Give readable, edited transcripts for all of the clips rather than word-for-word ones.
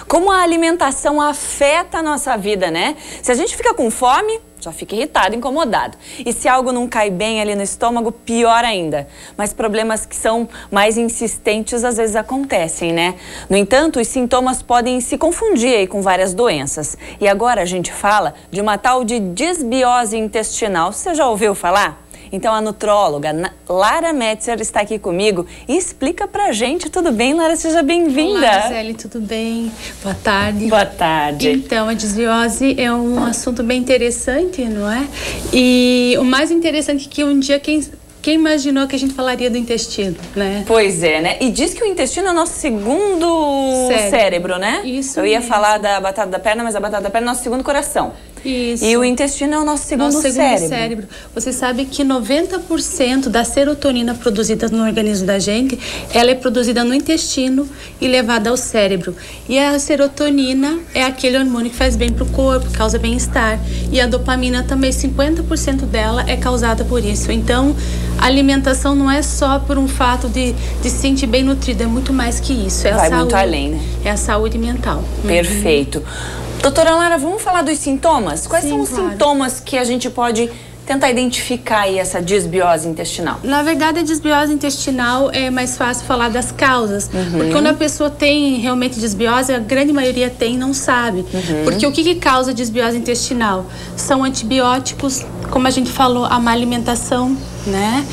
Como a alimentação afeta a nossa vida, né? Se a gente fica com fome, já fica irritado, incomodado. E se algo não cai bem ali no estômago, pior ainda. Mas problemas que são mais insistentes às vezes acontecem, né? No entanto, os sintomas podem se confundir aí com várias doenças. E agora a gente fala de uma tal de disbiose intestinal. Você já ouviu falar? Então a nutróloga Lara Metzer está aqui comigo e explica pra gente. Tudo bem, Lara? Seja bem-vinda. Olá, Gisele, tudo bem? Boa tarde. Boa tarde. Então, a disbiose é um assunto bem interessante, não é? E o mais interessante é que um dia quem imaginou que a gente falaria do intestino, né? Pois é, né? E diz que o intestino é o nosso segundo cérebro, né? Isso Eu ia mesmo. falar da batata da perna, mas a batata da perna é o nosso segundo coração. Isso. E o intestino é o nosso segundo cérebro. Você sabe que 90% da serotonina produzida no organismo da gente, ela é produzida no intestino e levada ao cérebro. E a serotonina é aquele hormônio que faz bem para o corpo, causa bem-estar. E a dopamina também, 50% dela é causada por isso. Então, a alimentação não é só por um fato de se sentir bem nutrido, é muito mais que isso. É a Vai saúde, muito além, né? É a saúde mental. Perfeito. Doutora Lara, vamos falar dos sintomas? Quais são os sintomas que a gente pode tentar identificar aí essa disbiose intestinal? Na verdade, a disbiose intestinal é mais fácil falar das causas. Porque quando a pessoa tem realmente disbiose, a grande maioria tem e não sabe. Porque o que causa disbiose intestinal? São antibióticos, como a gente falou, a má alimentação, né?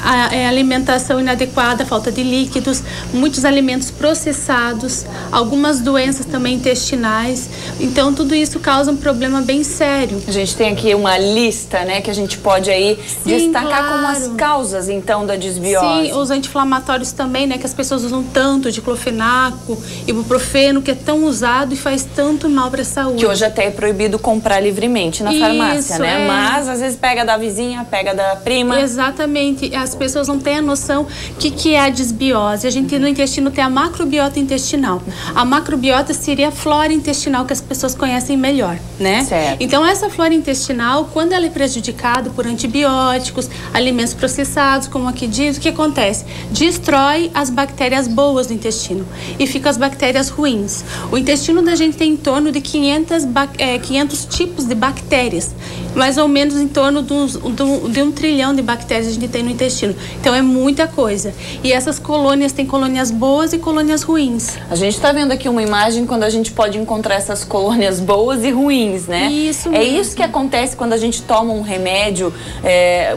A alimentação inadequada, falta de líquidos, muitos alimentos processados, algumas doenças também intestinais. Então, tudo isso causa um problema bem sério. A gente tem aqui uma lista, né, que a gente pode aí destacar como as causas, então, da disbiose. Sim, os anti-inflamatórios também, né, que as pessoas usam tanto, diclofenaco, ibuprofeno, que é tão usado e faz tanto mal para a saúde. Que hoje até é proibido comprar livremente na farmácia, né? Mas, às vezes, pega da vizinha, pega da prima. Exatamente. As pessoas não têm a noção que é a disbiose. A gente no intestino tem a macrobiota intestinal. A macrobiota seria a flora intestinal que as pessoas conhecem melhor, né? Certo. Então, essa flora intestinal, quando ela é prejudicada por antibióticos, alimentos processados, como aqui diz, o que acontece? Destrói as bactérias boas do intestino e fica as bactérias ruins. O intestino da gente tem em torno de 500 tipos de bactérias, mais ou menos em torno de 1 trilhão de bactérias a gente tem no intestino. Então é muita coisa. E essas colônias, tem colônias boas e colônias ruins. A gente está vendo aqui uma imagem quando a gente pode encontrar essas colônias boas e ruins, né? Isso mesmo. mesmo. Isso que acontece quando a gente toma um remédio,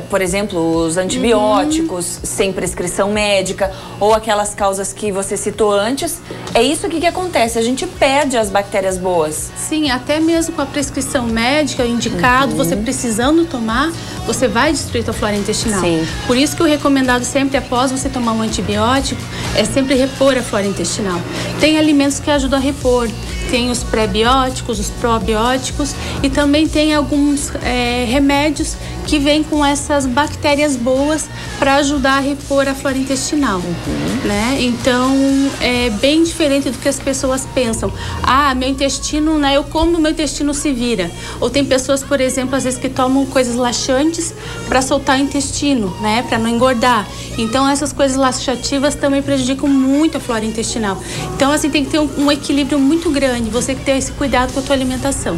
por exemplo, os antibióticos sem prescrição médica ou aquelas causas que você citou antes. É isso que acontece, a gente perde as bactérias boas. Sim, até mesmo com a prescrição médica, indicado, você precisando tomar, você vai destruir a flora intestinal. Sim. Por isso que o recomendado sempre após você tomar um antibiótico é sempre repor a flora intestinal. Tem alimentos que ajudam a repor. Tem os pré-bióticos, os probióticos e também tem alguns remédios que vêm com essas bactérias boas para ajudar a repor a flora intestinal, né? Então, é bem diferente do que as pessoas pensam. Ah, meu intestino, né? Eu como, meu intestino se vira. Ou tem pessoas, por exemplo, às vezes que tomam coisas laxantes para soltar o intestino, né? Para não engordar. Então, essas coisas laxativas também prejudicam muito a flora intestinal. Então, assim, tem que ter um equilíbrio muito grande. Você tem que ter esse cuidado com a tua alimentação.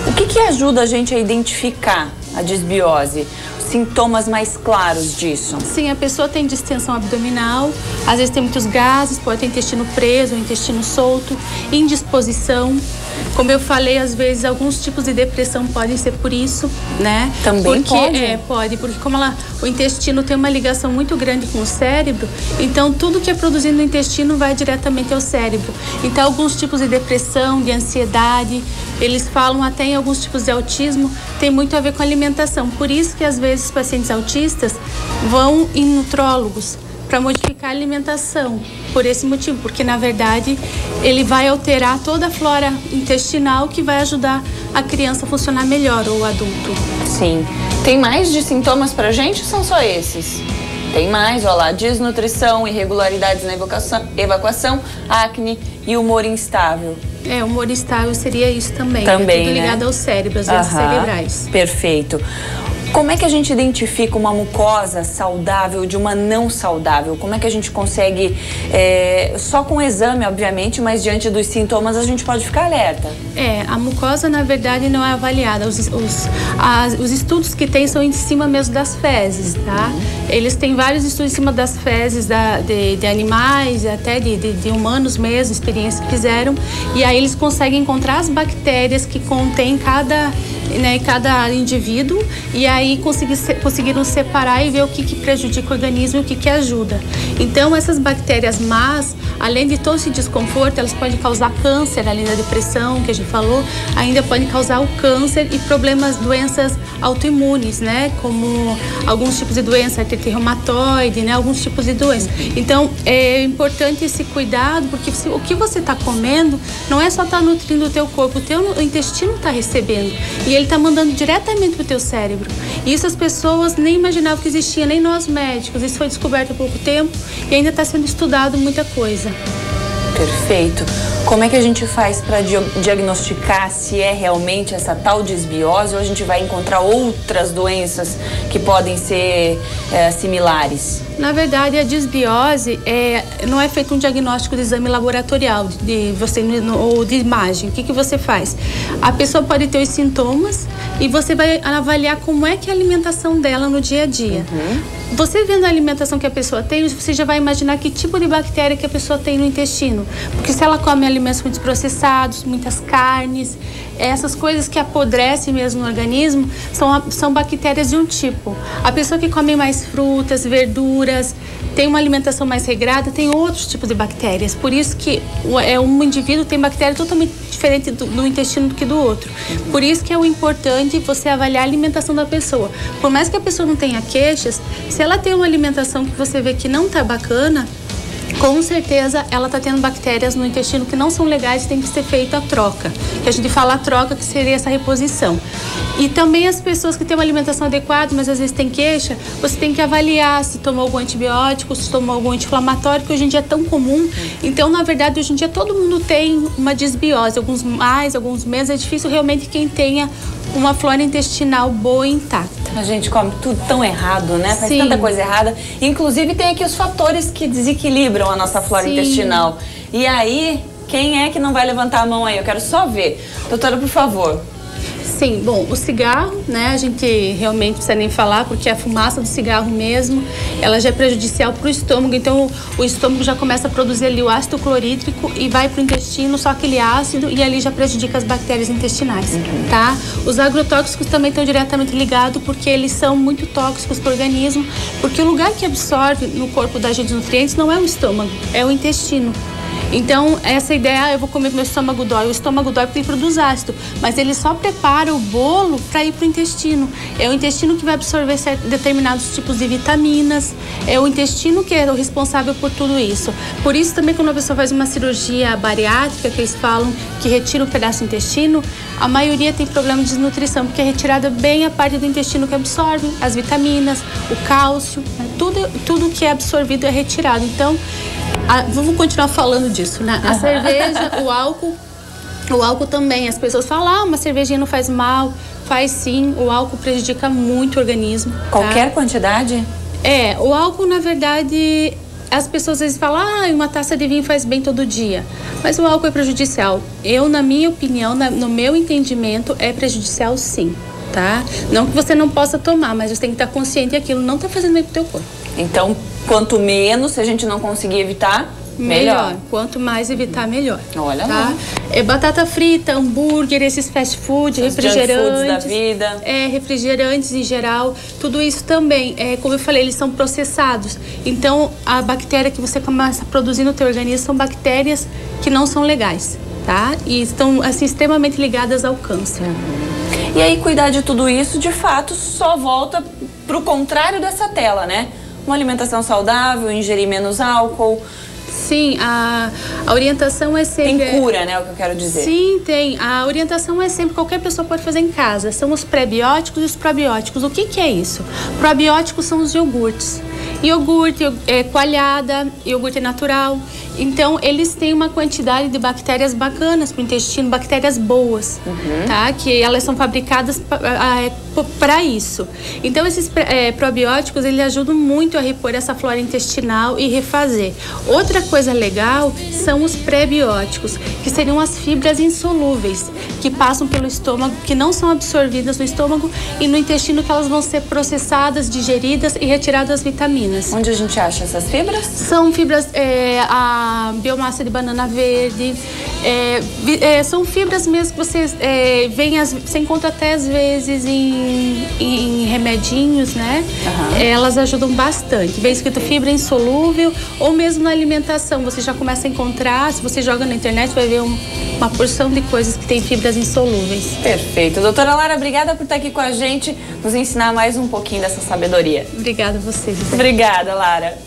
O que ajuda a gente a identificar a disbiose? Sintomas mais claros disso? Sim, a pessoa tem distensão abdominal, às vezes tem muitos gases, pode ter intestino preso, intestino solto, indisposição. Como eu falei, às vezes alguns tipos de depressão podem ser por isso, né? Também pode? Pode, porque como o intestino tem uma ligação muito grande com o cérebro, então tudo que é produzido no intestino vai diretamente ao cérebro. Então alguns tipos de depressão, de ansiedade, eles falam até em alguns tipos de autismo, tem muito a ver com a alimentação. Por isso que às vezes os pacientes autistas vão em nutrólogos para modificar a alimentação, por esse motivo, porque na verdade ele vai alterar toda a flora intestinal que vai ajudar a criança a funcionar melhor ou o adulto. Sim. Tem mais de sintomas pra gente ou são só esses? Tem mais, olha lá, desnutrição, irregularidades na evacuação, acne e humor instável. Humor instável seria isso também. Também, tudo ligado ao cérebro, às vezes cerebrais. Perfeito. Como é que a gente identifica uma mucosa saudável de uma não saudável? Como é que a gente consegue, só com o exame, obviamente, mas diante dos sintomas a gente pode ficar alerta? A mucosa, na verdade, não é avaliada. Os estudos que tem são em cima mesmo das fezes, tá? Eles têm vários estudos em cima das fezes de animais, até de humanos mesmo, experiências que fizeram. E aí eles conseguem encontrar as bactérias que contém cada indivíduo, e aí conseguiram separar e ver o que prejudica o organismo e o que ajuda. Então, essas bactérias más, além de todo esse desconforto, elas podem causar câncer, além da depressão que a gente falou, ainda podem causar o câncer e doenças autoimunes, né? Como alguns tipos de doença, artrite reumatoide, né? Alguns tipos de doenças. Então, é importante esse cuidado, porque o que você está comendo não é só estar nutrindo o teu corpo, o teu intestino está recebendo. E ele está mandando diretamente para o teu cérebro. E isso as pessoas nem imaginavam que existia, nem nós médicos. Isso foi descoberto há pouco tempo e ainda está sendo estudado muita coisa. Perfeito. Como é que a gente faz para diagnosticar se é realmente essa tal desbiose ou a gente vai encontrar outras doenças que podem ser similares? Na verdade, a desbiose não é feito um diagnóstico de exame laboratorial ou de imagem. O que você faz? A pessoa pode ter os sintomas e você vai avaliar como é que é a alimentação dela no dia a dia. Você vendo a alimentação que a pessoa tem, você já vai imaginar que tipo de bactéria que a pessoa tem no intestino. Porque se ela come alimentos muito processados, muitas carnes, essas coisas que apodrecem mesmo no organismo, são bactérias de um tipo. A pessoa que come mais frutas, verduras, tem uma alimentação mais regrada, tem outros tipos de bactérias. Por isso que um indivíduo tem bactéria totalmente diferente do intestino do que do outro. Por isso que é o importante você avaliar a alimentação da pessoa. Por mais que a pessoa não tenha queixas, se ela tem uma alimentação que você vê que não está bacana, com certeza ela está tendo bactérias no intestino que não são legais, tem que ser feita a troca. Que a gente fala a troca, que seria essa reposição. E também as pessoas que têm uma alimentação adequada, mas às vezes tem queixa, você tem que avaliar se tomou algum antibiótico, se tomou algum anti-inflamatório, que hoje em dia é tão comum. Então, na verdade, hoje em dia todo mundo tem uma desbiose, alguns mais, alguns menos. É difícil realmente quem tenha uma flora intestinal boa e intacta. A gente come tudo tão errado, né? Faz tanta coisa errada. Inclusive, tem aqui os fatores que desequilibram a nossa flora intestinal. E aí, quem é que não vai levantar a mão aí? Eu quero só ver. Doutora, por favor. Sim, bom, o cigarro, né, a gente realmente não precisa nem falar, porque a fumaça do cigarro mesmo, ela já é prejudicial para o estômago, então o estômago já começa a produzir ali o ácido clorídrico e vai para o intestino, só aquele ácido, e ali já prejudica as bactérias intestinais, tá? Os agrotóxicos também estão diretamente ligados, porque eles são muito tóxicos para o organismo, porque o lugar que absorve no corpo da gente os nutrientes não é o estômago, é o intestino. Então, essa ideia, eu vou comer, meu estômago dói. O estômago dói porque ele produz ácido, mas ele só prepara o bolo para ir para o intestino. É o intestino que vai absorver determinados tipos de vitaminas. É o intestino que é o responsável por tudo isso. Por isso, também, quando a pessoa faz uma cirurgia bariátrica, que eles falam que retira um pedaço do intestino, a maioria tem problema de desnutrição, porque é retirada bem a parte do intestino que absorve as vitaminas, o cálcio, né? Tudo que é absorvido é retirado. Então, vamos continuar falando disso, né? A cerveja, o álcool também. As pessoas falam, uma cervejinha não faz mal. Faz sim, o álcool prejudica muito o organismo. Qualquer quantidade? O álcool, na verdade, as pessoas às vezes falam, uma taça de vinho faz bem todo dia. Mas o álcool é prejudicial. Na minha opinião, no meu entendimento, é prejudicial sim, tá? Não que você não possa tomar, mas você tem que estar consciente que aquilo não está fazendo bem pro teu corpo. Então, quanto menos, se a gente não conseguir evitar, melhor. Quanto mais evitar, melhor. Olha lá. Batata frita, hambúrguer, esses fast food, refrigerantes. Da vida. Refrigerantes em geral. Tudo isso também, como eu falei, eles são processados. Então, a bactéria que você começa a produzir no teu organismo são bactérias que não são legais, tá? E estão, assim, extremamente ligadas ao câncer. E aí, cuidar de tudo isso, de fato, só volta pro contrário dessa tela, né? Uma alimentação saudável, ingerir menos álcool. Sim, a orientação é sempre... Tem cura, né, o que eu quero dizer. Sim, tem. A orientação é sempre, qualquer pessoa pode fazer em casa. São os pré-bióticos e os probióticos. O que é isso? Probióticos são os iogurtes. Iogurte, coalhada, iogurte natural. Então, eles têm uma quantidade de bactérias bacanas para o intestino, bactérias boas, tá? Que elas são fabricadas para isso. Então, esses probióticos, eles ajudam muito a repor essa flora intestinal e refazer. Outra coisa legal são os pré-bióticos, que seriam as fibras insolúveis, que passam pelo estômago, que não são absorvidas no estômago e no intestino, que elas vão ser processadas, digeridas e retiradas as vitaminas. Onde a gente acha essas fibras? São fibras, a biomassa de banana verde, são fibras mesmo que você você encontra até às vezes em remedinhos, né? Elas ajudam bastante. Vem escrito fibra insolúvel, ou mesmo na alimentação, você já começa a encontrar, se você joga na internet, vai ver uma porção de coisas que tem fibras insolúveis. Perfeito. Doutora Lara, obrigada por estar aqui com a gente, nos ensinar mais um pouquinho dessa sabedoria. Obrigada a vocês. Obrigada, Lara.